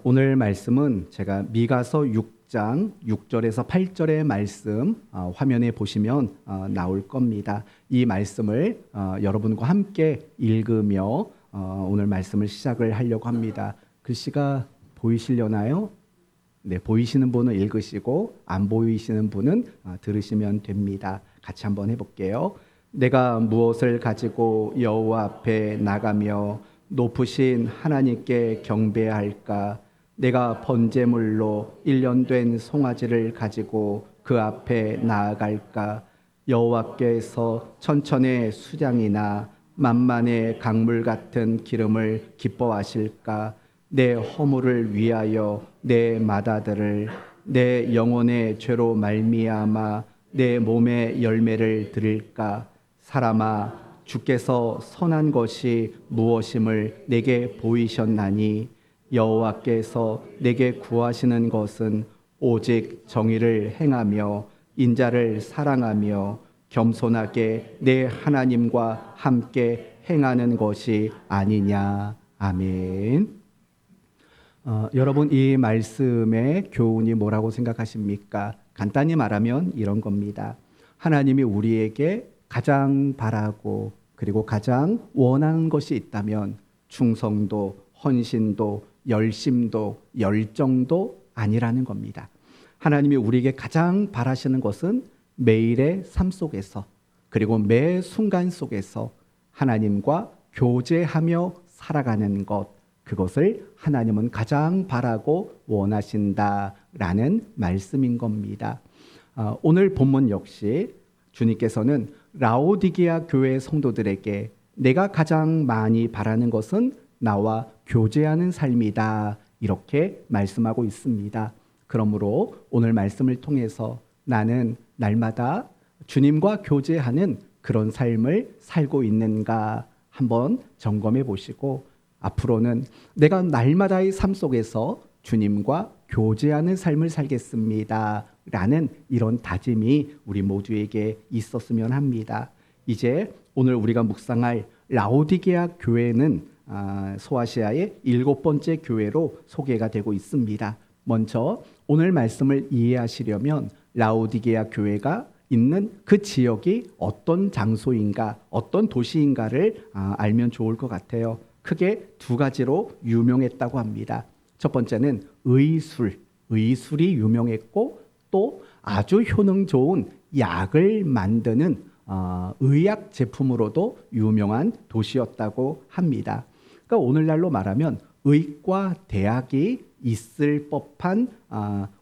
오늘 말씀은 제가 미가서 6장 6절에서 8절의 말씀 화면에 보시면 나올 겁니다. 이 말씀을 여러분과 함께 읽으며 오늘 말씀을 시작을 하려고 합니다. 글씨가 보이시려나요? 네, 보이시는 분은 읽으시고 안 보이시는 분은 들으시면 됩니다. 같이 한번 해볼게요. 내가 무엇을 가지고 여호와 앞에 나가며 높으신 하나님께 경배할까? 내가 번제물로 1년 된 송아지를 가지고 그 앞에 나아갈까? 여호와께서 천천의 수장이나 만만의 강물 같은 기름을 기뻐하실까? 내 허물을 위하여 내 맏아들을 내 영혼의 죄로 말미암아 내 몸의 열매를 드릴까? 사람아, 주께서 선한 것이 무엇임을 내게 보이셨나니 여호와께서 내게 구하시는 것은 오직 정의를 행하며 인자를 사랑하며 겸손하게 내 하나님과 함께 행하는 것이 아니냐. 아멘. 여러분, 이 말씀의 교훈이 뭐라고 생각하십니까? 간단히 말하면 이런 겁니다. 하나님이 우리에게 가장 바라고 그리고 가장 원하는 것이 있다면 충성도, 헌신도, 열심도, 열정도 아니라는 겁니다. 하나님이 우리에게 가장 바라시는 것은 매일의 삶 속에서 그리고 매 순간 속에서 하나님과 교제하며 살아가는 것, 그것을 하나님은 가장 바라고 원하신다라는 말씀인 겁니다. 오늘 본문 역시 주님께서는 라오디게아 교회 성도들에게 내가 가장 많이 바라는 것은 나와 교제하는 삶이다, 이렇게 말씀하고 있습니다. 그러므로 오늘 말씀을 통해서 나는 날마다 주님과 교제하는 그런 삶을 살고 있는가 한번 점검해 보시고, 앞으로는 내가 날마다의 삶 속에서 주님과 교제하는 삶을 살겠습니다 라는 이런 다짐이 우리 모두에게 있었으면 합니다. 이제 오늘 우리가 묵상할 라오디게아 교회는 소아시아의 7번째 교회로 소개가 되고 있습니다. 먼저 오늘 말씀을 이해하시려면 라오디게아 교회가 있는 그 지역이 어떤 장소인가, 어떤 도시인가를 알면 좋을 것 같아요. 크게 두 가지로 유명했다고 합니다. 첫 번째는 의술이 유명했고, 또 아주 효능 좋은 약을 만드는 의약 제품으로도 유명한 도시였다고 합니다. 그러니까 오늘날로 말하면 의과 대학이 있을 법한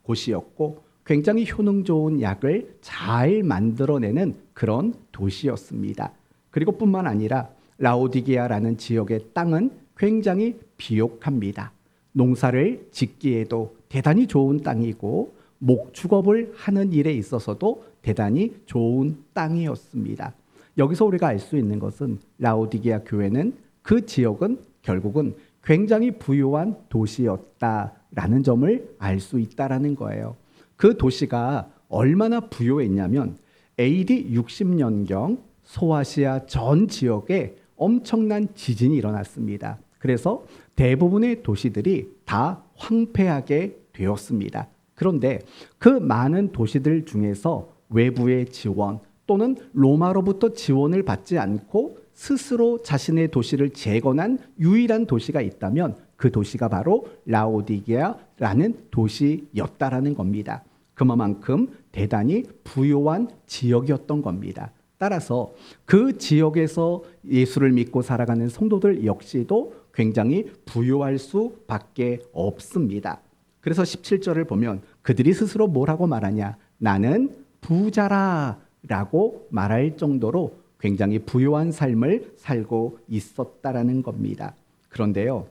곳이었고, 굉장히 효능 좋은 약을 잘 만들어내는 그런 도시였습니다. 그리고 뿐만 아니라 라오디게아라는 지역의 땅은 굉장히 비옥합니다. 농사를 짓기에도 대단히 좋은 땅이고, 목축업을 하는 일에 있어서도 대단히 좋은 땅이었습니다. 여기서 우리가 알 수 있는 것은 라오디게아 교회는, 그 지역은 결국은 굉장히 부유한 도시였다라는 점을 알 수 있다라는 거예요. 그 도시가 얼마나 부유했냐면 AD 60년경 소아시아 전 지역에 엄청난 지진이 일어났습니다. 그래서 대부분의 도시들이 다 황폐하게 되었습니다. 그런데 그 많은 도시들 중에서 외부의 지원 또는 로마로부터 지원을 받지 않고 스스로 자신의 도시를 재건한 유일한 도시가 있다면 그 도시가 바로 라오디게아라는 도시였다라는 겁니다. 그만큼 대단히 부유한 지역이었던 겁니다. 따라서 그 지역에서 예수를 믿고 살아가는 성도들 역시도 굉장히 부유할 수밖에 없습니다. 그래서 17절을 보면 그들이 스스로 뭐라고 말하냐? 나는 부자라 라고 말할 정도로 굉장히 부유한 삶을 살고 있었다라는 겁니다. 그런데요,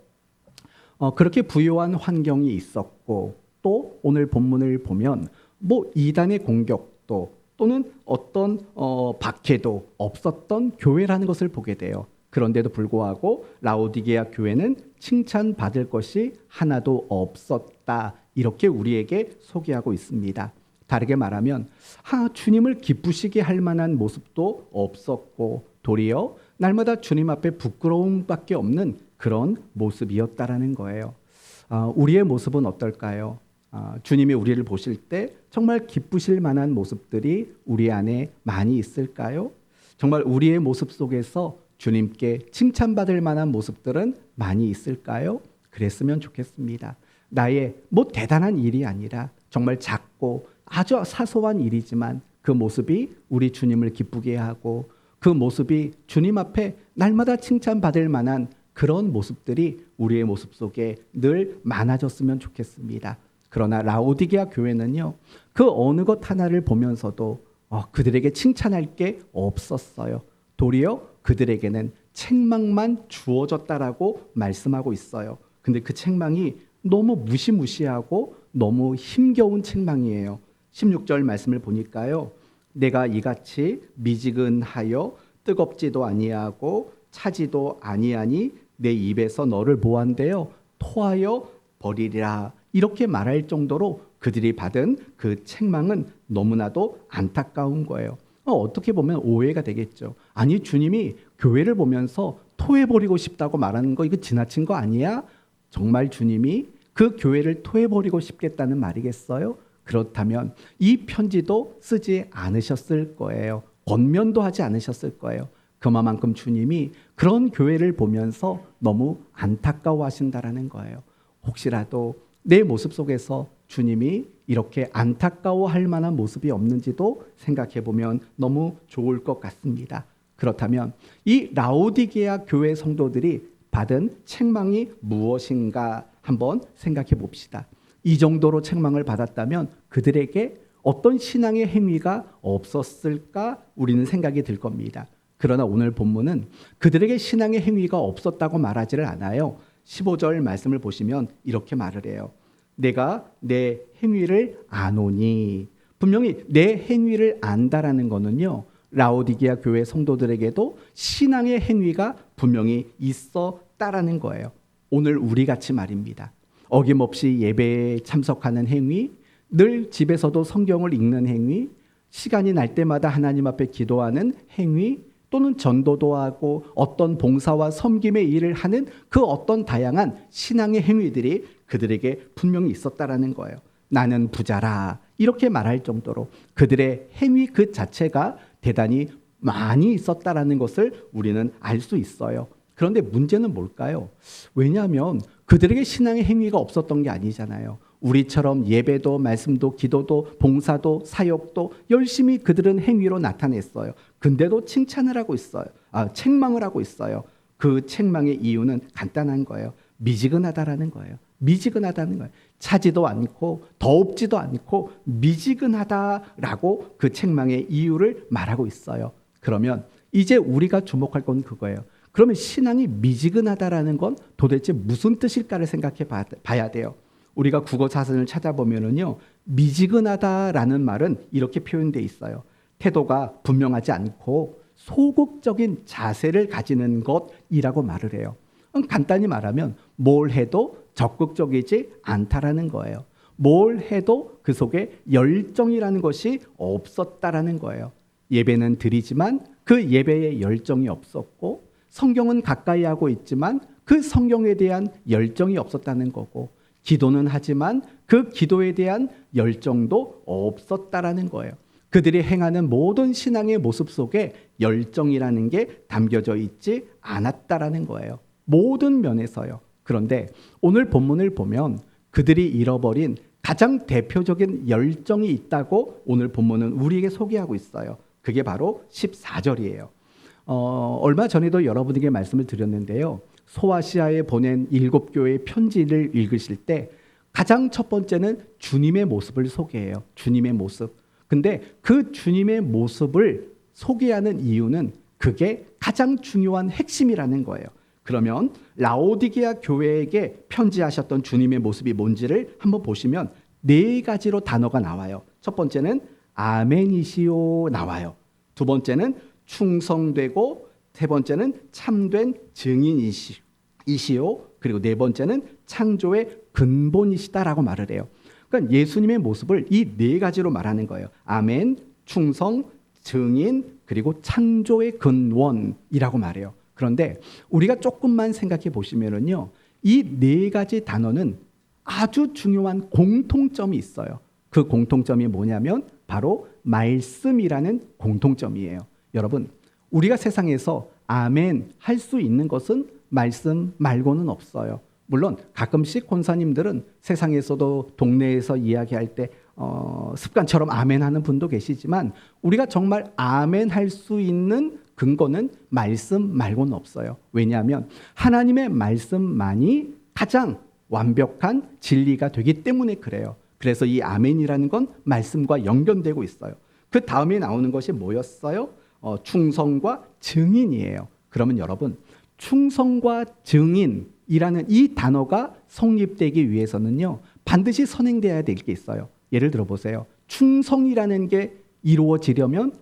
그렇게 부유한 환경이 있었고, 또 오늘 본문을 보면 이단의 공격도 또는 어떤 박해도 없었던 교회라는 것을 보게 돼요. 그런데도 불구하고 라오디게아 교회는 칭찬받을 것이 하나도 없었다, 이렇게 우리에게 소개하고 있습니다. 다르게 말하면 주님을 기쁘시게 할 만한 모습도 없었고, 도리어 날마다 주님 앞에 부끄러움밖에 없는 그런 모습이었다라는 거예요. 우리의 모습은 어떨까요? 주님이 우리를 보실 때 정말 기쁘실 만한 모습들이 우리 안에 많이 있을까요? 정말 우리의 모습 속에서 주님께 칭찬받을 만한 모습들은 많이 있을까요? 그랬으면 좋겠습니다. 나의 대단한 일이 아니라 정말 작고 아주 사소한 일이지만 그 모습이 우리 주님을 기쁘게 하고 그 모습이 주님 앞에 날마다 칭찬받을 만한 그런 모습들이 우리의 모습 속에 늘 많아졌으면 좋겠습니다. 그러나 라오디게아 교회는요, 그 어느 것 하나를 보면서도 그들에게 칭찬할 게 없었어요. 도리어 그들에게는 책망만 주어졌다라고 말씀하고 있어요. 근데 그 책망이 너무 무시무시하고 너무 힘겨운 책망이에요. 16절 말씀을 보니까요, 내가 이같이 미지근하여 뜨겁지도 아니하고 차지도 아니하니 내 입에서 너를 뭐한대요? 토하여 버리리라. 이렇게 말할 정도로 그들이 받은 그 책망은 너무나도 안타까운 거예요. 어떻게 보면 오해가 되겠죠. 아니, 주님이 교회를 보면서 토해버리고 싶다고 말하는 거 이거 지나친 거 아니야? 정말 주님이 그 교회를 토해버리고 싶겠다는 말이겠어요? 그렇다면 이 편지도 쓰지 않으셨을 거예요. 권면도 하지 않으셨을 거예요. 그만큼 주님이 그런 교회를 보면서 너무 안타까워하신다라는 거예요. 혹시라도 내 모습 속에서 주님이 이렇게 안타까워할 만한 모습이 없는지도 생각해 보면 너무 좋을 것 같습니다. 그렇다면 이 라오디게아 교회 성도들이 받은 책망이 무엇인가 한번 생각해 봅시다. 이 정도로 책망을 받았다면 그들에게 어떤 신앙의 행위가 없었을까 우리는 생각이 들 겁니다. 그러나 오늘 본문은 그들에게 신앙의 행위가 없었다고 말하지를 않아요. 15절 말씀을 보시면 이렇게 말을 해요. 내가 내 행위를 아노니. 분명히 내 행위를 안다라는 거는요, 라오디게아 교회 성도들에게도 신앙의 행위가 분명히 있었다라는 거예요. 오늘 우리같이 말입니다. 어김없이 예배에 참석하는 행위, 늘 집에서도 성경을 읽는 행위, 시간이 날 때마다 하나님 앞에 기도하는 행위, 또는 전도도 하고 어떤 봉사와 섬김의 일을 하는 그 어떤 다양한 신앙의 행위들이 그들에게 분명히 있었다라는 거예요. 나는 부자라 이렇게 말할 정도로 그들의 행위 그 자체가 대단히 많이 있었다라는 것을 우리는 알 수 있어요. 그런데 문제는 뭘까요? 왜냐하면 그들에게 신앙의 행위가 없었던 게 아니잖아요. 우리처럼 예배도 말씀도 기도도 봉사도 사역도 열심히 그들은 행위로 나타냈어요. 근데도 칭찬을 하고 있어요. 책망을 하고 있어요. 그 책망의 이유는 간단한 거예요. 미지근하다라는 거예요. 미지근하다는 거예요. 차지도 않고 더웁지도 않고 미지근하다라고 그 책망의 이유를 말하고 있어요. 그러면 이제 우리가 주목할 건 그거예요. 그러면 신앙이 미지근하다라는 건 도대체 무슨 뜻일까를 생각해 봐야 돼요. 우리가 국어 사전을 찾아보면은요, 미지근하다라는 말은 이렇게 표현되어 있어요. 태도가 분명하지 않고 소극적인 자세를 가지는 것이라고 말을 해요. 간단히 말하면 뭘 해도 적극적이지 않다라는 거예요. 뭘 해도 그 속에 열정이라는 것이 없었다라는 거예요. 예배는 드리지만 그 예배에 열정이 없었고, 성경은 가까이 하고 있지만 그 성경에 대한 열정이 없었다는 거고, 기도는 하지만 그 기도에 대한 열정도 없었다라는 거예요. 그들이 행하는 모든 신앙의 모습 속에 열정이라는 게 담겨져 있지 않았다라는 거예요. 모든 면에서요. 그런데 오늘 본문을 보면 그들이 잃어버린 가장 대표적인 열정이 있다고 오늘 본문은 우리에게 소개하고 있어요. 그게 바로 14절이에요. 얼마 전에도 여러분에게 말씀을 드렸는데요. 소아시아에 보낸 7교회의 편지를 읽으실 때 가장 첫 번째는 주님의 모습을 소개해요. 주님의 모습. 근데 그 주님의 모습을 소개하는 이유는 그게 가장 중요한 핵심이라는 거예요. 그러면 라오디게아 교회에게 편지하셨던 주님의 모습이 뭔지를 한번 보시면 4가지로 단어가 나와요. 첫 번째는 아멘이시오 나와요. 두 번째는 충성되고, 세 번째는 참된 증인이시오. 그리고 네 번째는 창조의 근본이시다라고 말을 해요. 그러니까 예수님의 모습을 이 4가지로 말하는 거예요. 아멘, 충성, 증인, 그리고 창조의 근원이라고 말해요. 그런데 우리가 조금만 생각해 보시면은요, 이 4가지 단어는 아주 중요한 공통점이 있어요. 그 공통점이 뭐냐면 바로 말씀이라는 공통점이에요. 여러분, 우리가 세상에서 아멘 할 수 있는 것은 말씀 말고는 없어요. 물론 가끔씩 권사님들은 세상에서도 동네에서 이야기할 때 습관처럼 아멘 하는 분도 계시지만 우리가 정말 아멘 할 수 있는 근거는 말씀 말고는 없어요. 왜냐하면 하나님의 말씀만이 가장 완벽한 진리가 되기 때문에 그래요. 그래서 이 아멘이라는 건 말씀과 연결되고 있어요. 그 다음에 나오는 것이 뭐였어요? 충성과 증인이에요. 그러면 여러분, 충성과 증인이라는 이 단어가 성립되기 위해서는요, 반드시 선행되어야 될 게 있어요. 예를 들어 보세요. 충성이라는 게 이루어지려면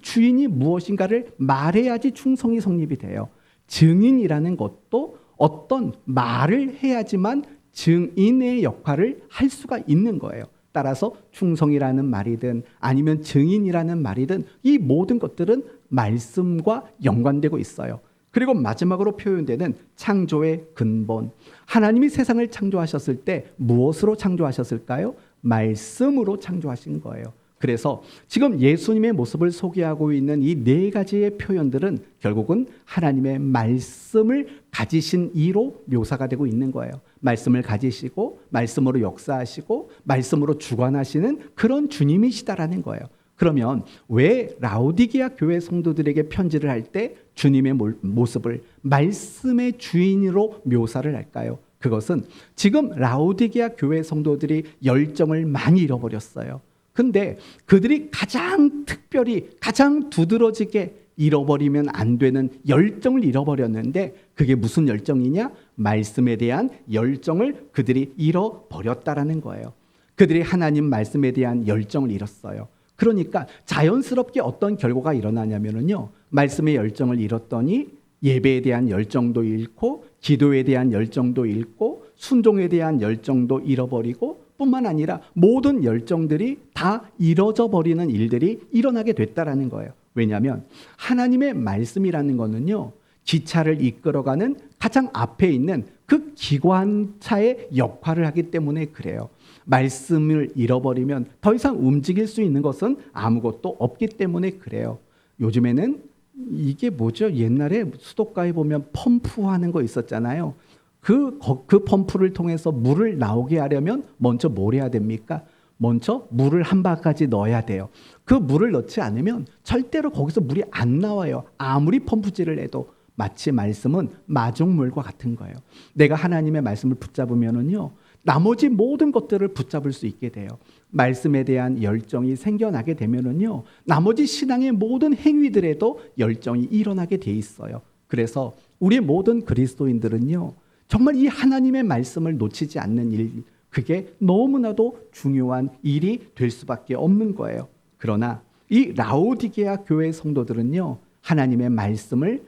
주인이 무엇인가를 말해야지 충성이 성립이 돼요. 증인이라는 것도 어떤 말을 해야지만 증인의 역할을 할 수가 있는 거예요. 따라서 충성이라는 말이든 아니면 증인이라는 말이든 이 모든 것들은 말씀과 연관되고 있어요. 그리고 마지막으로 표현되는 창조의 근본. 하나님이 세상을 창조하셨을 때 무엇으로 창조하셨을까요? 말씀으로 창조하신 거예요. 그래서 지금 예수님의 모습을 소개하고 있는 이 네 가지의 표현들은 결국은 하나님의 말씀을 가지신 이로 묘사가 되고 있는 거예요. 말씀을 가지시고 말씀으로 역사하시고 말씀으로 주관하시는 그런 주님이시다라는 거예요. 그러면 왜 라오디게아 교회 성도들에게 편지를 할 때 주님의 모습을 말씀의 주인으로 묘사를 할까요? 그것은 지금 라오디게아 교회 성도들이 열정을 많이 잃어버렸어요. 근데 그들이 가장 특별히 가장 두드러지게 잃어버리면 안 되는 열정을 잃어버렸는데 그게 무슨 열정이냐? 말씀에 대한 열정을 그들이 잃어버렸다라는 거예요. 그들이 하나님 말씀에 대한 열정을 잃었어요. 그러니까 자연스럽게 어떤 결과가 일어나냐면요, 말씀의 열정을 잃었더니 예배에 대한 열정도 잃고 기도에 대한 열정도 잃고 순종에 대한 열정도 잃어버리고 뿐만 아니라 모든 열정들이 다 잃어져 버리는 일들이 일어나게 됐다라는 거예요. 왜냐하면 하나님의 말씀이라는 거는요, 기차를 이끌어가는 가장 앞에 있는 그 기관차의 역할을 하기 때문에 그래요. 말씀을 잃어버리면 더 이상 움직일 수 있는 것은 아무것도 없기 때문에 그래요. 요즘에는 이게 뭐죠? 옛날에 수도가에 보면 펌프하는 거 있었잖아요. 그 펌프를 통해서 물을 나오게 하려면 먼저 뭘 해야 됩니까? 먼저 물을 한 바가지 넣어야 돼요. 그 물을 넣지 않으면 절대로 거기서 물이 안 나와요. 아무리 펌프질을 해도. 마치 말씀은 마중물과 같은 거예요. 내가 하나님의 말씀을 붙잡으면은요, 나머지 모든 것들을 붙잡을 수 있게 돼요. 말씀에 대한 열정이 생겨나게 되면은요, 나머지 신앙의 모든 행위들에도 열정이 일어나게 돼 있어요. 그래서 우리 모든 그리스도인들은요, 정말 이 하나님의 말씀을 놓치지 않는 일, 그게 너무나도 중요한 일이 될 수밖에 없는 거예요. 그러나 이 라오디게아 교회 성도들은요, 하나님의 말씀을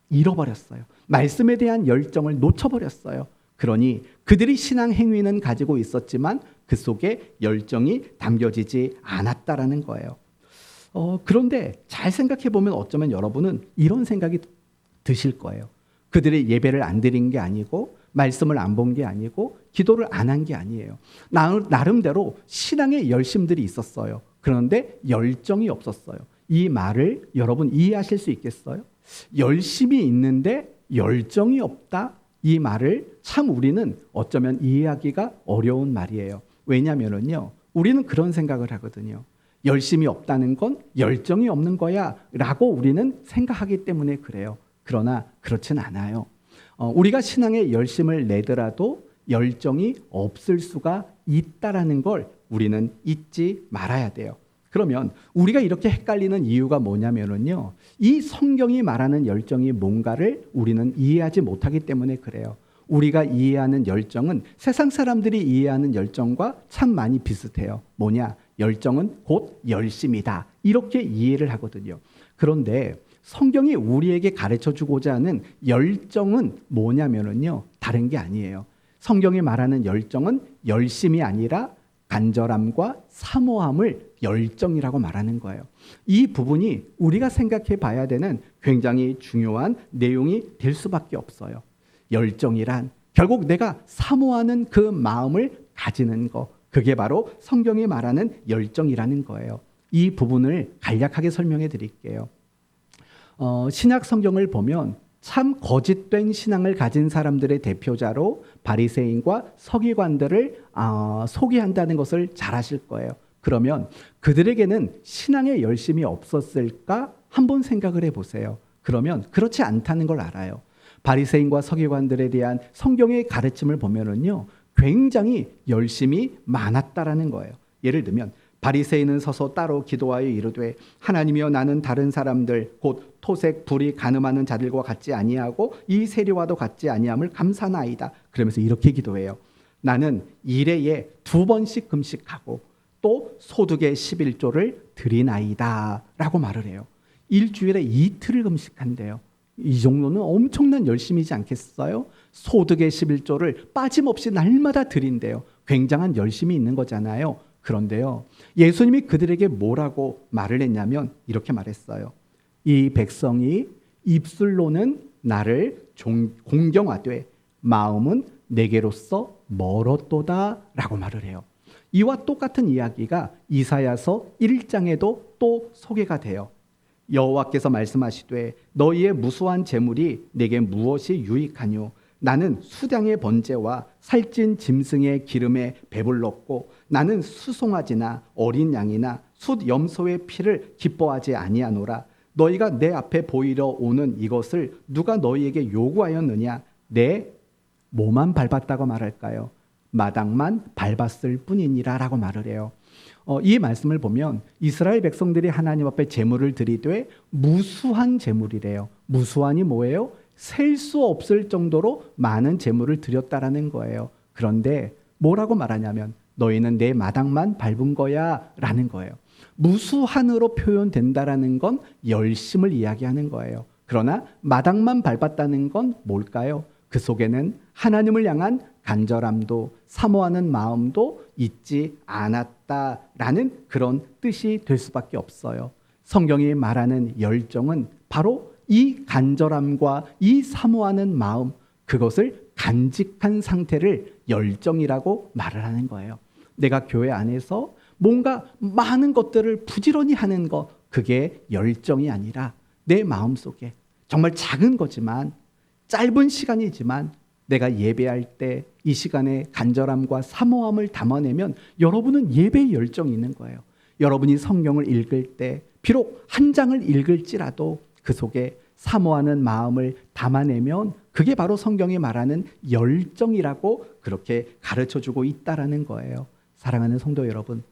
잃어버렸어요. 말씀에 대한 열정을 놓쳐버렸어요. 그러니 그들이 신앙 행위는 가지고 있었지만 그 속에 열정이 담겨지지 않았다라는 거예요. 그런데 잘 생각해 보면 어쩌면 여러분은 이런 생각이 드실 거예요. 그들이 예배를 안 드린 게 아니고 말씀을 안 본 게 아니고 기도를 안 한 게 아니에요. 나름대로 신앙의 열심들이 있었어요. 그런데 열정이 없었어요. 이 말을 여러분 이해하실 수 있겠어요? 열심이 있는데 열정이 없다? 이 말을 참 우리는 어쩌면 이해하기가 어려운 말이에요. 왜냐하면요, 우리는 그런 생각을 하거든요. 열심이 없다는 건 열정이 없는 거야 라고 우리는 생각하기 때문에 그래요. 그러나 그렇진 않아요. 우리가 신앙에 열심을 내더라도 열정이 없을 수가 있다라는 걸 우리는 잊지 말아야 돼요. 그러면 우리가 이렇게 헷갈리는 이유가 뭐냐면요, 이 성경이 말하는 열정이 뭔가를 우리는 이해하지 못하기 때문에 그래요. 우리가 이해하는 열정은 세상 사람들이 이해하는 열정과 참 많이 비슷해요. 뭐냐? 열정은 곧 열심이다. 이렇게 이해를 하거든요. 그런데 성경이 우리에게 가르쳐주고자 하는 열정은 뭐냐면요, 다른 게 아니에요. 성경이 말하는 열정은 열심이 아니라 간절함과 사모함을 열정이라고 말하는 거예요. 이 부분이 우리가 생각해 봐야 되는 굉장히 중요한 내용이 될 수밖에 없어요. 열정이란 결국 내가 사모하는 그 마음을 가지는 거, 그게 바로 성경이 말하는 열정이라는 거예요. 이 부분을 간략하게 설명해 드릴게요. 신약 성경을 보면 참 거짓된 신앙을 가진 사람들의 대표자로 바리새인과 서기관들을 소개한다는 것을 잘 아실 거예요. 그러면 그들에게는 신앙의 열심이 없었을까? 한번 생각을 해보세요. 그러면 그렇지 않다는 걸 알아요. 바리새인과 서기관들에 대한 성경의 가르침을 보면은요, 굉장히 열심이 많았다라는 거예요. 예를 들면 바리새인은 서서 따로 기도하여 이르되 하나님이여 나는 다른 사람들 곧 토색 불이 간음하는 자들과 같지 아니하고 이 세리와도 같지 아니함을 감사나이다. 그러면서 이렇게 기도해요. 나는 일회에 2번씩 금식하고 또 소득의 11조를 드리나이다 라고 말을 해요. 일주일에 이틀을 금식한대요. 이 정도는 엄청난 열심이지 않겠어요? 소득의 11조를 빠짐없이 날마다 드린대요. 굉장한 열심이 있는 거잖아요. 그런데요, 예수님이 그들에게 뭐라고 말을 했냐면 이렇게 말했어요. 이 백성이 입술로는 나를 공경하되 마음은 내게로서 멀었도다 라고 말을 해요. 이와 똑같은 이야기가 이사야서 1장에도 또 소개가 돼요. 여호와께서 말씀하시되 너희의 무수한 재물이 내게 무엇이 유익하뇨? 나는 수량의 번제와 살찐 짐승의 기름에 배불렀고 나는 수송아지나 어린 양이나 숫 염소의 피를 기뻐하지 아니하노라. 너희가 내 앞에 보이러 오는 이것을 누가 너희에게 요구하였느냐? 내 뭐만 밟았다고 말할까요? 마당만 밟았을 뿐이니라 라고 말을 해요. 이 말씀을 보면 이스라엘 백성들이 하나님 앞에 제물을 드리되 무수한 제물이래요. 무수한이 뭐예요? 셀 수 없을 정도로 많은 제물을 드렸다라는 거예요. 그런데 뭐라고 말하냐면 너희는 내 마당만 밟은 거야 라는 거예요. 무수한으로 표현된다라는 건 열심을 이야기하는 거예요. 그러나 마당만 밟았다는 건 뭘까요? 그 속에는 하나님을 향한 간절함도 사모하는 마음도 있지 않았다라는 그런 뜻이 될 수밖에 없어요. 성경이 말하는 열정은 바로 이 간절함과 이 사모하는 마음, 그것을 간직한 상태를 열정이라고 말을 하는 거예요. 내가 교회 안에서 뭔가 많은 것들을 부지런히 하는 것, 그게 열정이 아니라 내 마음속에 정말 작은 거지만 짧은 시간이지만 내가 예배할 때 이 시간에 간절함과 사모함을 담아내면 여러분은 예배의 열정이 있는 거예요. 여러분이 성경을 읽을 때 비록 한 장을 읽을지라도 그 속에 사모하는 마음을 담아내면 그게 바로 성경이 말하는 열정이라고 그렇게 가르쳐주고 있다라는 거예요. 사랑하는 성도 여러분,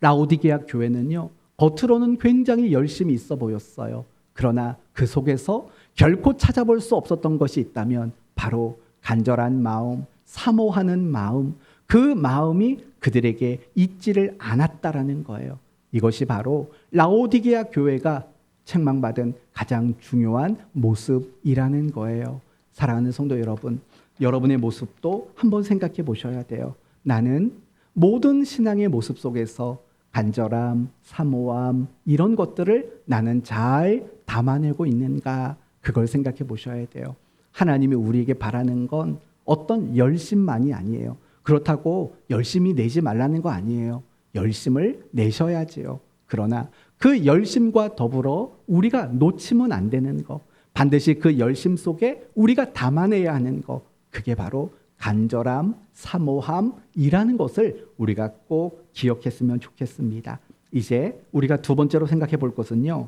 라오디게아 교회는요, 겉으로는 굉장히 열심히 있어 보였어요. 그러나 그 속에서 결코 찾아볼 수 없었던 것이 있다면 바로 간절한 마음, 사모하는 마음, 그 마음이 그들에게 있지를 않았다라는 거예요. 이것이 바로 라오디게아 교회가 책망받은 가장 중요한 모습이라는 거예요. 사랑하는 성도 여러분, 여러분의 모습도 한번 생각해 보셔야 돼요. 나는 모든 신앙의 모습 속에서 간절함, 사모함 이런 것들을 나는 잘 담아내고 있는가, 그걸 생각해 보셔야 돼요. 하나님이 우리에게 바라는 건 어떤 열심만이 아니에요. 그렇다고 열심히 내지 말라는 거 아니에요. 열심을 내셔야지요. 그러나 그 열심과 더불어 우리가 놓치면 안 되는 거, 반드시 그 열심 속에 우리가 담아내야 하는 거, 그게 바로 간절함, 사모함이라는 것을 우리가 꼭 기억했으면 좋겠습니다. 이제 우리가 두 번째로 생각해 볼 것은요,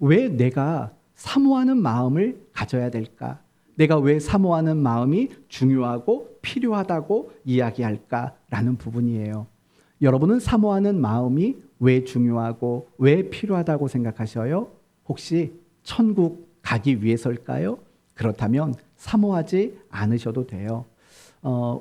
왜 내가 사모하는 마음을 가져야 될까? 내가 왜 사모하는 마음이 중요하고 필요하다고 이야기할까라는 부분이에요. 여러분은 사모하는 마음이 왜 중요하고 왜 필요하다고 생각하셔요? 혹시 천국 가기 위해서일까요? 그렇다면 사모하지 않으셔도 돼요.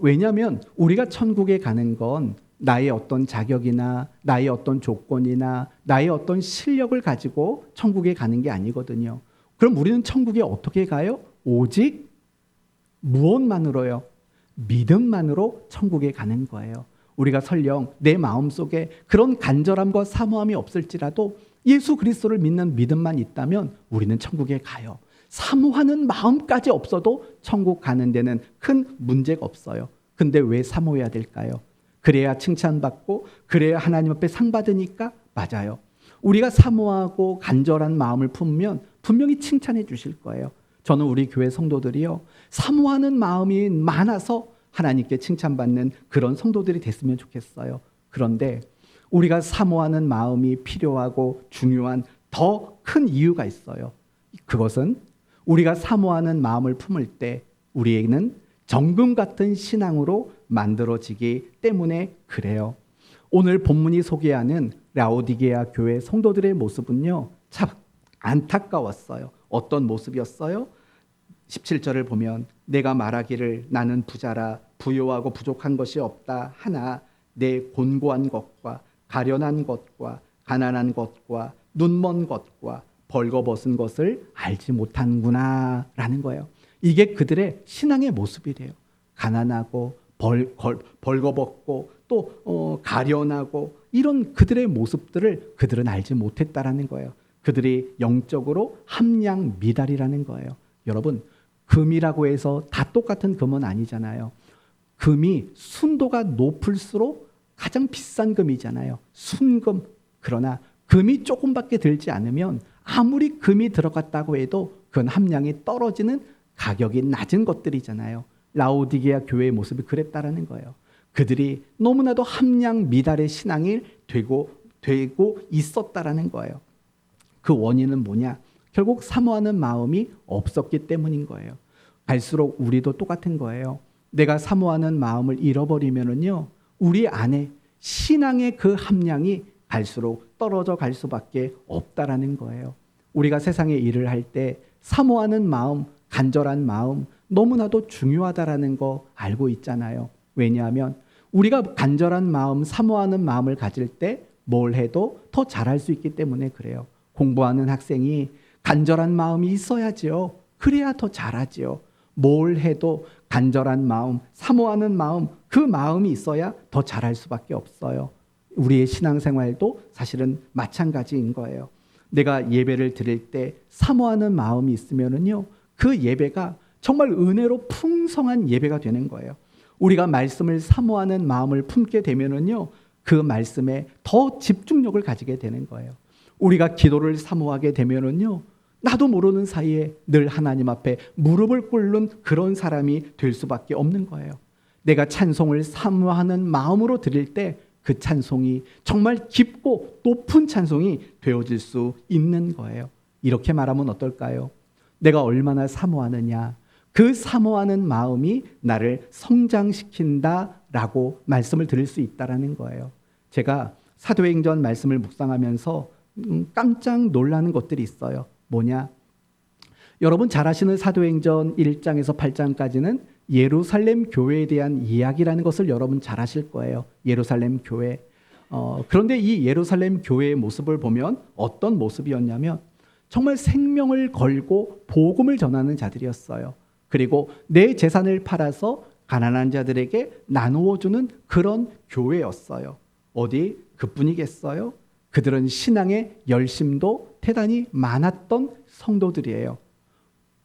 왜냐하면 우리가 천국에 가는 건 나의 어떤 자격이나 나의 어떤 조건이나 나의 어떤 실력을 가지고 천국에 가는 게 아니거든요. 그럼 우리는 천국에 어떻게 가요? 오직 무엇만으로요? 믿음만으로 천국에 가는 거예요. 우리가 설령 내 마음속에 그런 간절함과 사모함이 없을지라도 예수 그리스도를 믿는 믿음만 있다면 우리는 천국에 가요. 사모하는 마음까지 없어도 천국 가는 데는 큰 문제가 없어요. 근데 왜 사모해야 될까요? 그래야 칭찬받고 그래야 하나님 앞에 상 받으니까? 맞아요. 우리가 사모하고 간절한 마음을 품으면 분명히 칭찬해 주실 거예요. 저는 우리 교회 성도들이요, 사모하는 마음이 많아서 하나님께 칭찬받는 그런 성도들이 됐으면 좋겠어요. 그런데 우리가 사모하는 마음이 필요하고 중요한 더 큰 이유가 있어요. 그것은 우리가 사모하는 마음을 품을 때 우리에게는 정금 같은 신앙으로 만들어지기 때문에 그래요. 오늘 본문이 소개하는 라오디게아 교회 성도들의 모습은요, 참 안타까웠어요. 어떤 모습이었어요? 17절을 보면 내가 말하기를 나는 부자라 부요하고 부족한 것이 없다 하나 내 곤고한 것과 가련한 것과 가난한 것과 눈먼 것과 벌거벗은 것을 알지 못하는구나 라는 거예요. 이게 그들의 신앙의 모습이래요. 가난하고 벌거벗고 또 가련하고 이런 그들의 모습들을 그들은 알지 못했다라는 거예요. 그들이 영적으로 함량 미달이라는 거예요. 여러분, 금이라고 해서 다 똑같은 금은 아니잖아요. 금이 순도가 높을수록 가장 비싼 금이잖아요. 순금. 그러나 금이 조금밖에 들지 않으면 아무리 금이 들어갔다고 해도 그건 함량이 떨어지는 가격이 낮은 것들이잖아요. 라오디게아 교회의 모습이 그랬다라는 거예요. 그들이 너무나도 함량 미달의 신앙이 되고 있었다라는 거예요. 그 원인은 뭐냐? 결국 사모하는 마음이 없었기 때문인 거예요. 갈수록 우리도 똑같은 거예요. 내가 사모하는 마음을 잃어버리면은요, 우리 안에 신앙의 그 함량이 갈수록 떨어져 갈 수밖에 없다라는 거예요. 우리가 세상에 일을 할 때 사모하는 마음, 간절한 마음 너무나도 중요하다라는 거 알고 있잖아요. 왜냐하면 우리가 간절한 마음, 사모하는 마음을 가질 때 뭘 해도 더 잘할 수 있기 때문에 그래요. 공부하는 학생이 간절한 마음이 있어야지요. 그래야 더 잘하지요. 뭘 해도 간절한 마음, 사모하는 마음, 그 마음이 있어야 더 잘할 수밖에 없어요. 우리의 신앙생활도 사실은 마찬가지인 거예요. 내가 예배를 드릴 때 사모하는 마음이 있으면은요, 그 예배가 정말 은혜로 풍성한 예배가 되는 거예요. 우리가 말씀을 사모하는 마음을 품게 되면은요, 그 말씀에 더 집중력을 가지게 되는 거예요. 우리가 기도를 사모하게 되면은요, 나도 모르는 사이에 늘 하나님 앞에 무릎을 꿇는 그런 사람이 될 수밖에 없는 거예요. 내가 찬송을 사모하는 마음으로 드릴 때 그 찬송이 정말 깊고 높은 찬송이 되어질 수 있는 거예요. 이렇게 말하면 어떨까요? 내가 얼마나 사모하느냐, 그 사모하는 마음이 나를 성장시킨다라고 말씀을 드릴 수 있다라는 거예요. 제가 사도행전 말씀을 묵상하면서 깜짝 놀라는 것들이 있어요. 뭐냐? 여러분 잘 아시는 사도행전 1장에서 8장까지는 예루살렘 교회에 대한 이야기라는 것을 여러분 잘 아실 거예요. 예루살렘 교회. 그런데 이 예루살렘 교회의 모습을 보면 어떤 모습이었냐면 정말 생명을 걸고 복음을 전하는 자들이었어요. 그리고 내 재산을 팔아서 가난한 자들에게 나누어 주는 그런 교회였어요. 어디 그뿐이겠어요? 그들은 신앙의 열심도 대단히 많았던 성도들이에요.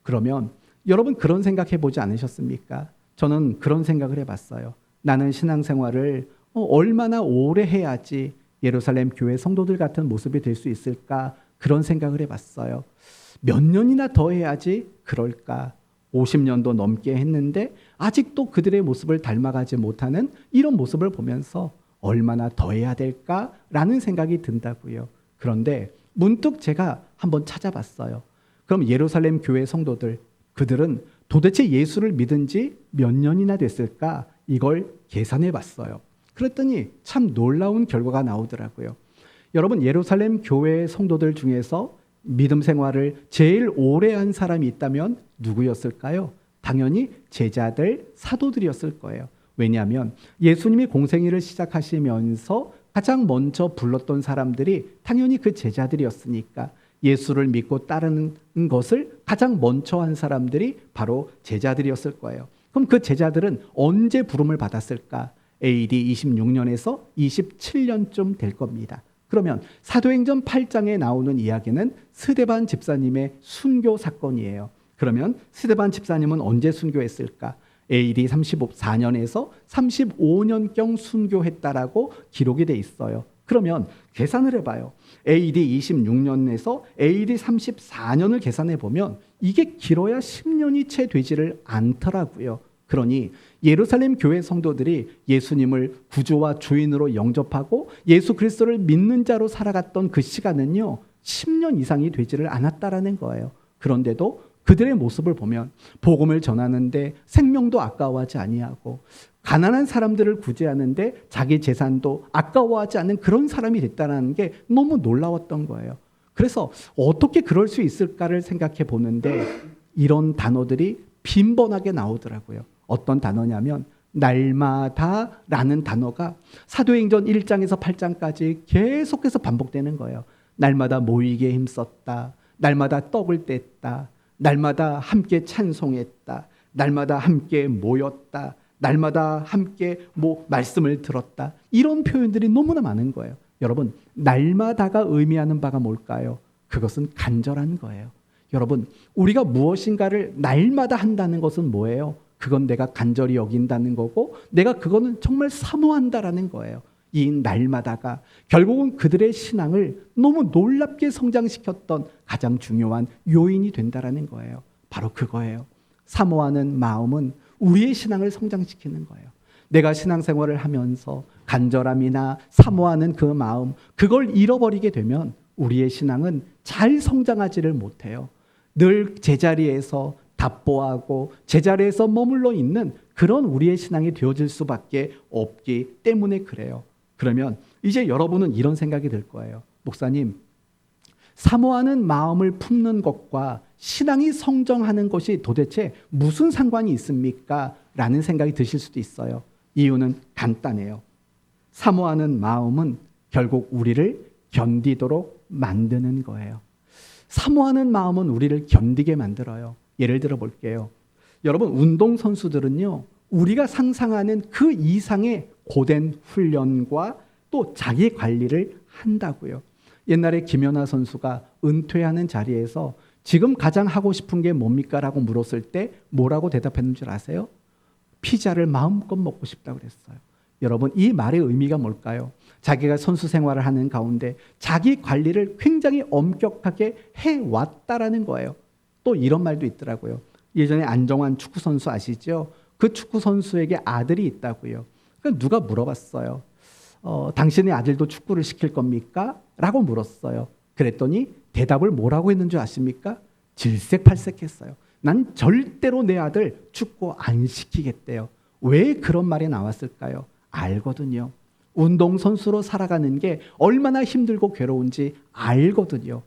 그러면 여러분 그런 생각해 보지 않으셨습니까? 저는 그런 생각을 해봤어요. 나는 신앙생활을 얼마나 오래 해야지 예루살렘 교회 성도들 같은 모습이 될 수 있을까? 그런 생각을 해봤어요. 몇 년이나 더 해야지 그럴까? 50년도 넘게 했는데 아직도 그들의 모습을 닮아가지 못하는 이런 모습을 보면서 얼마나 더 해야 될까라는 생각이 든다고요. 그런데 문득 제가 한번 찾아봤어요. 그럼 예루살렘 교회 성도들, 그들은 도대체 예수를 믿은 지 몇 년이나 됐을까? 이걸 계산해 봤어요. 그랬더니 참 놀라운 결과가 나오더라고요. 여러분, 예루살렘 교회 성도들 중에서 믿음 생활을 제일 오래 한 사람이 있다면 누구였을까요? 당연히 제자들, 사도들이었을 거예요. 왜냐하면 예수님이 공생애를 시작하시면서 가장 먼저 불렀던 사람들이 당연히 그 제자들이었으니까 예수를 믿고 따르는 것을 가장 먼저 한 사람들이 바로 제자들이었을 거예요. 그럼 그 제자들은 언제 부름을 받았을까? AD 26년에서 27년쯤 될 겁니다. 그러면 사도행전 8장에 나오는 이야기는 스데반 집사님의 순교 사건이에요. 그러면 스데반 집사님은 언제 순교했을까? AD 34년에서 35년경 순교했다라고 기록이 돼 있어요. 그러면 계산을 해봐요. AD 26년에서 AD 34년을 계산해 보면 이게 길어야 10년이 채 되지를 않더라고요. 그러니 예루살렘 교회 성도들이 예수님을 구주와 주인으로 영접하고 예수 그리스도를 믿는 자로 살아갔던 그 시간은요, 10년 이상이 되지를 않았다라는 거예요. 그런데도 그들의 모습을 보면 복음을 전하는데 생명도 아까워하지 아니하고 가난한 사람들을 구제하는데 자기 재산도 아까워하지 않는 그런 사람이 됐다는 게 너무 놀라웠던 거예요. 그래서 어떻게 그럴 수 있을까를 생각해 보는데 이런 단어들이 빈번하게 나오더라고요. 어떤 단어냐면 날마다라는 단어가 사도행전 1장에서 8장까지 계속해서 반복되는 거예요. 날마다 모이기에 힘썼다. 날마다 떡을 뗐다. 날마다 함께 찬송했다. 날마다 함께 모였다. 날마다 함께 말씀을 들었다. 이런 표현들이 너무나 많은 거예요. 여러분, 날마다가 의미하는 바가 뭘까요? 그것은 간절한 거예요. 여러분, 우리가 무엇인가를 날마다 한다는 것은 뭐예요? 그건 내가 간절히 여긴다는 거고 내가 그거는 정말 사모한다라는 거예요. 이 날마다가 결국은 그들의 신앙을 너무 놀랍게 성장시켰던 가장 중요한 요인이 된다라는 거예요. 바로 그거예요. 사모하는 마음은 우리의 신앙을 성장시키는 거예요. 내가 신앙생활을 하면서 간절함이나 사모하는 그 마음, 그걸 잃어버리게 되면 우리의 신앙은 잘 성장하지를 못해요. 늘 제자리에서 답보하고 제자리에서 머물러 있는 그런 우리의 신앙이 되어질 수밖에 없기 때문에 그래요. 그러면 이제 여러분은 이런 생각이 들 거예요. 목사님, 사모하는 마음을 품는 것과 신앙이 성장하는 것이 도대체 무슨 상관이 있습니까? 라는 생각이 드실 수도 있어요. 이유는 간단해요. 사모하는 마음은 결국 우리를 견디도록 만드는 거예요. 사모하는 마음은 우리를 견디게 만들어요. 예를 들어 볼게요. 여러분, 운동선수들은요, 우리가 상상하는 그 이상의 고된 훈련과 또 자기 관리를 한다고요. 옛날에 김연아 선수가 은퇴하는 자리에서 지금 가장 하고 싶은 게 뭡니까? 라고 물었을 때 뭐라고 대답했는 줄 아세요? 피자를 마음껏 먹고 싶다고 그랬어요. 여러분, 이 말의 의미가 뭘까요? 자기가 선수 생활을 하는 가운데 자기 관리를 굉장히 엄격하게 해왔다라는 거예요. 또 이런 말도 있더라고요. 예전에 안정환 축구선수 아시죠? 그 축구선수에게 아들이 있다고요. 그러니까 누가 물어봤어요. 당신의 아들도 축구를 시킬 겁니까? 라고 물었어요. 그랬더니 대답을 뭐라고 했는 줄 아십니까? 질색팔색했어요. 난 절대로 내 아들 축구 안 시키겠대요. 왜 그런 말이 나왔을까요? 알거든요. 운동선수로 살아가는 게 얼마나 힘들고 괴로운지 알거든요.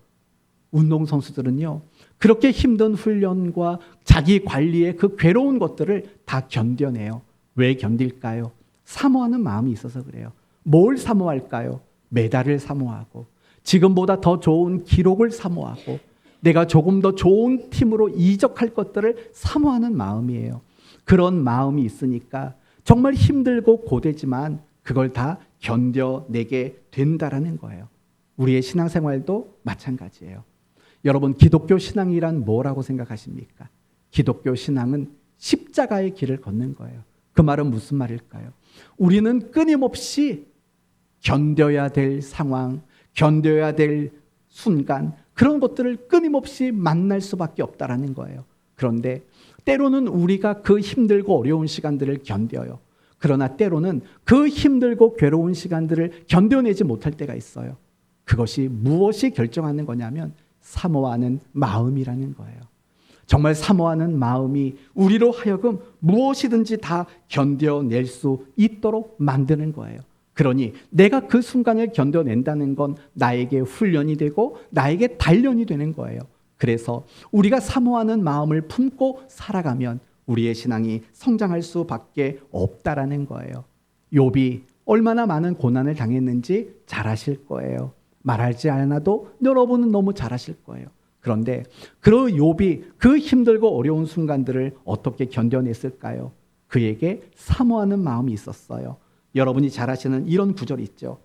운동선수들은요, 그렇게 힘든 훈련과 자기 관리의 그 괴로운 것들을 다 견뎌내요. 왜 견딜까요? 사모하는 마음이 있어서 그래요. 뭘 사모할까요? 메달을 사모하고, 지금보다 더 좋은 기록을 사모하고, 내가 조금 더 좋은 팀으로 이적할 것들을 사모하는 마음이에요. 그런 마음이 있으니까 정말 힘들고 고되지만 그걸 다 견뎌내게 된다라는 거예요. 우리의 신앙생활도 마찬가지예요. 여러분, 기독교 신앙이란 뭐라고 생각하십니까? 기독교 신앙은 십자가의 길을 걷는 거예요. 그 말은 무슨 말일까요? 우리는 끊임없이 견뎌야 될 상황, 견뎌야 될 순간, 그런 것들을 끊임없이 만날 수밖에 없다라는 거예요. 그런데 때로는 우리가 그 힘들고 어려운 시간들을 견뎌요. 그러나 때로는 그 힘들고 괴로운 시간들을 견뎌내지 못할 때가 있어요. 그것이 무엇이 결정하는 거냐면 사모하는 마음이라는 거예요. 정말 사모하는 마음이 우리로 하여금 무엇이든지 다 견뎌낼 수 있도록 만드는 거예요. 그러니 내가 그 순간을 견뎌낸다는 건 나에게 훈련이 되고 나에게 단련이 되는 거예요. 그래서 우리가 사모하는 마음을 품고 살아가면 우리의 신앙이 성장할 수밖에 없다라는 거예요. 욥이 얼마나 많은 고난을 당했는지 잘 아실 거예요. 말하지 않아도 여러분은 너무 잘 아실 거예요. 그런데 그 욥이 그 힘들고 어려운 순간들을 어떻게 견뎌냈을까요? 그에게 사모하는 마음이 있었어요. 여러분이 잘 아시는 이런 구절이 있죠.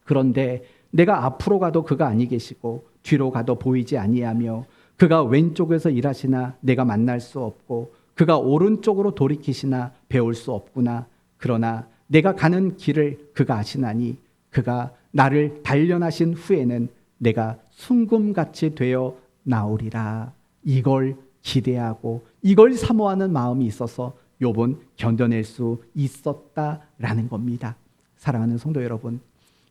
그런데 내가 앞으로 가도 그가 아니 계시고 뒤로 가도 보이지 아니하며 그가 왼쪽에서 일하시나 내가 만날 수 없고 그가 오른쪽으로 돌이키시나 배울 수 없구나. 그러나 내가 가는 길을 그가 아시나니 그가 나를 단련하신 후에는 내가 순금같이 되어 나오리라. 이걸 기대하고 이걸 사모하는 마음이 있어서 욥은 견뎌낼 수 있었다라는 겁니다. 사랑하는 성도 여러분,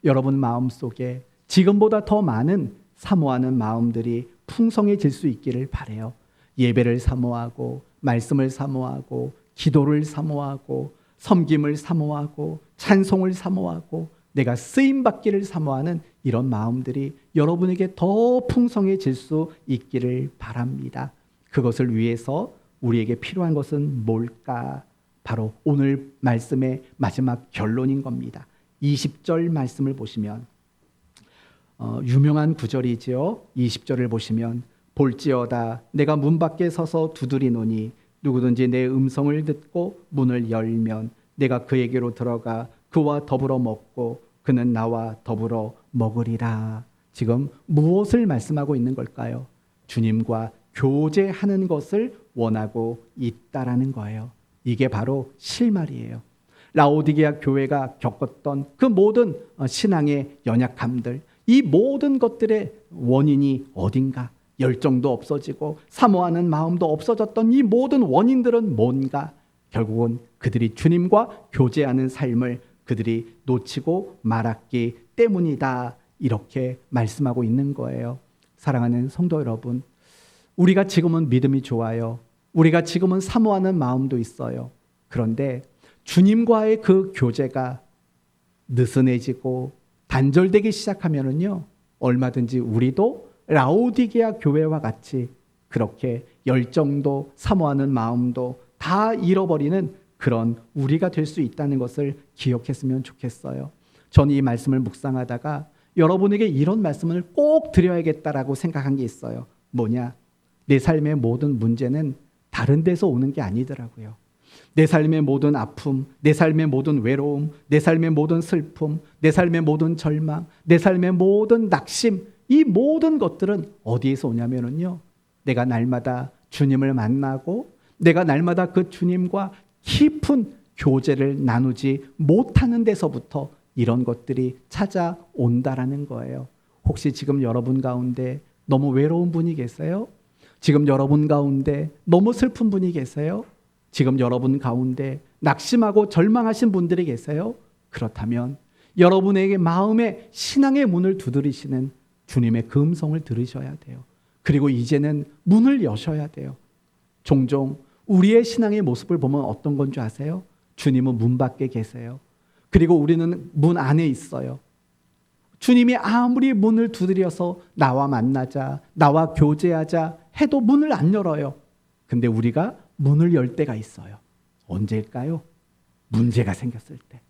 여러분 마음속에 지금보다 더 많은 사모하는 마음들이 풍성해질 수 있기를 바라요. 예배를 사모하고 말씀을 사모하고 기도를 사모하고 섬김을 사모하고 찬송을 사모하고 내가 쓰임받기를 사모하는 이런 마음들이 여러분에게 더 풍성해질 수 있기를 바랍니다. 그것을 위해서 우리에게 필요한 것은 뭘까? 바로 오늘 말씀의 마지막 결론인 겁니다. 20절 말씀을 보시면 유명한 구절이지요. 20절을 보시면 볼지어다 내가 문 밖에 서서 두드리노니 누구든지 내 음성을 듣고 문을 열면 내가 그에게로 들어가 그와 더불어 먹고 그는 나와 더불어 먹으리라. 지금 무엇을 말씀하고 있는 걸까요? 주님과 교제하는 것을 원하고 있다라는 거예요. 이게 바로 실말이에요. 라오디게아 교회가 겪었던 그 모든 신앙의 연약함들, 이 모든 것들의 원인이 어딘가? 열정도 없어지고 사모하는 마음도 없어졌던 이 모든 원인들은 뭔가? 결국은 그들이 주님과 교제하는 삶을 그들이 놓치고 말았기 때문이다. 이렇게 말씀하고 있는 거예요. 사랑하는 성도 여러분, 우리가 지금은 믿음이 좋아요. 우리가 지금은 사모하는 마음도 있어요. 그런데 주님과의 그 교제가 느슨해지고 단절되기 시작하면은요, 얼마든지 우리도 라오디게아 교회와 같이 그렇게 열정도 사모하는 마음도 다 잃어버리는 그런 우리가 될 수 있다는 것을 기억했으면 좋겠어요. 저는 이 말씀을 묵상하다가 여러분에게 이런 말씀을 꼭 드려야겠다라고 생각한 게 있어요. 뭐냐? 내 삶의 모든 문제는 다른 데서 오는 게 아니더라고요. 내 삶의 모든 아픔, 내 삶의 모든 외로움, 내 삶의 모든 슬픔, 내 삶의 모든 절망, 내 삶의 모든 낙심, 이 모든 것들은 어디에서 오냐면요, 내가 날마다 주님을 만나고 내가 날마다 그 주님과 깊은 교제를 나누지 못하는 데서부터 이런 것들이 찾아온다라는 거예요. 혹시 지금 여러분 가운데 너무 외로운 분이 계세요? 지금 여러분 가운데 너무 슬픈 분이 계세요? 지금 여러분 가운데 낙심하고 절망하신 분들이 계세요? 그렇다면 여러분에게 마음의 신앙의 문을 두드리시는 주님의 그 음성을 들으셔야 돼요. 그리고 이제는 문을 여셔야 돼요. 종종 우리의 신앙의 모습을 보면 어떤 건 줄 아세요? 주님은 문 밖에 계세요. 그리고 우리는 문 안에 있어요. 주님이 아무리 문을 두드려서 나와 만나자, 나와 교제하자 해도 문을 안 열어요. 근데 우리가 문을 열 때가 있어요. 언제일까요? 문제가 생겼을 때.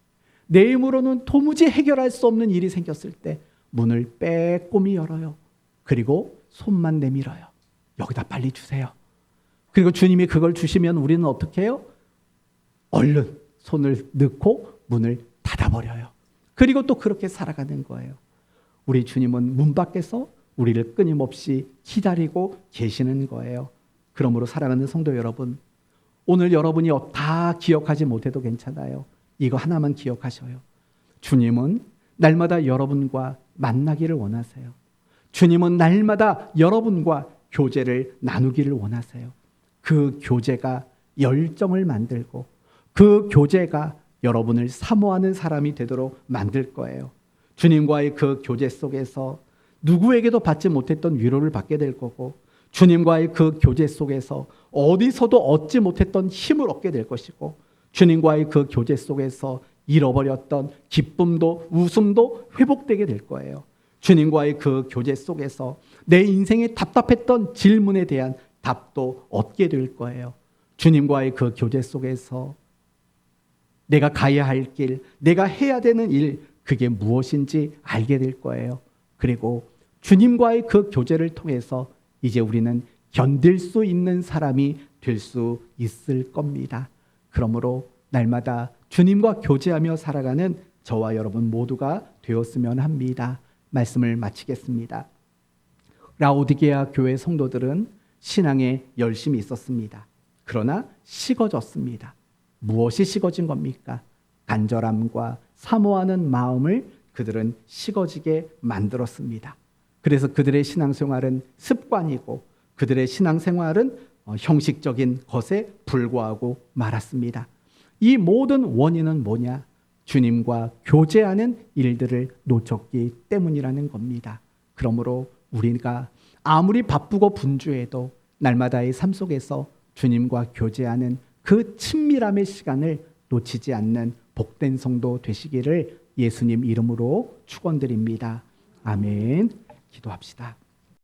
내 힘으로는 도무지 해결할 수 없는 일이 생겼을 때 문을 빼꼼히 열어요. 그리고 손만 내밀어요. 여기다 빨리 주세요. 그리고 주님이 그걸 주시면 우리는 어떻게 해요? 얼른 손을 넣고 문을 닫아버려요. 그리고 또 그렇게 살아가는 거예요. 우리 주님은 문 밖에서 우리를 끊임없이 기다리고 계시는 거예요. 그러므로 사랑하는 성도 여러분, 오늘 여러분이 다 기억하지 못해도 괜찮아요. 이거 하나만 기억하셔요. 주님은 날마다 여러분과 만나기를 원하세요. 주님은 날마다 여러분과 교제를 나누기를 원하세요. 그 교제가 열정을 만들고 그 교제가 여러분을 사모하는 사람이 되도록 만들 거예요. 주님과의 그 교제 속에서 누구에게도 받지 못했던 위로를 받게 될 거고, 주님과의 그 교제 속에서 어디서도 얻지 못했던 힘을 얻게 될 것이고, 주님과의 그 교제 속에서 잃어버렸던 기쁨도 웃음도 회복되게 될 거예요. 주님과의 그 교제 속에서 내 인생에 답답했던 질문에 대한 답도 얻게 될 거예요. 주님과의 그 교제 속에서 내가 가야 할 길, 내가 해야 되는 일, 그게 무엇인지 알게 될 거예요. 그리고 주님과의 그 교제를 통해서 이제 우리는 견딜 수 있는 사람이 될 수 있을 겁니다. 그러므로 날마다 주님과 교제하며 살아가는 저와 여러분 모두가 되었으면 합니다. 말씀을 마치겠습니다. 라오디게아 교회 성도들은 신앙에 열심이 있었습니다. 그러나 식어졌습니다. 무엇이 식어진 겁니까? 간절함과 사모하는 마음을 그들은 식어지게 만들었습니다. 그래서 그들의 신앙생활은 습관이고 그들의 신앙생활은 형식적인 것에 불과하고 말았습니다. 이 모든 원인은 뭐냐? 주님과 교제하는 일들을 놓쳤기 때문이라는 겁니다. 그러므로 우리가 아무리 바쁘고 분주해도 날마다의 삶 속에서 주님과 교제하는 그 친밀함의 시간을 놓치지 않는 복된 성도 되시기를 예수님 이름으로 축원드립니다. 아멘. 기도합시다.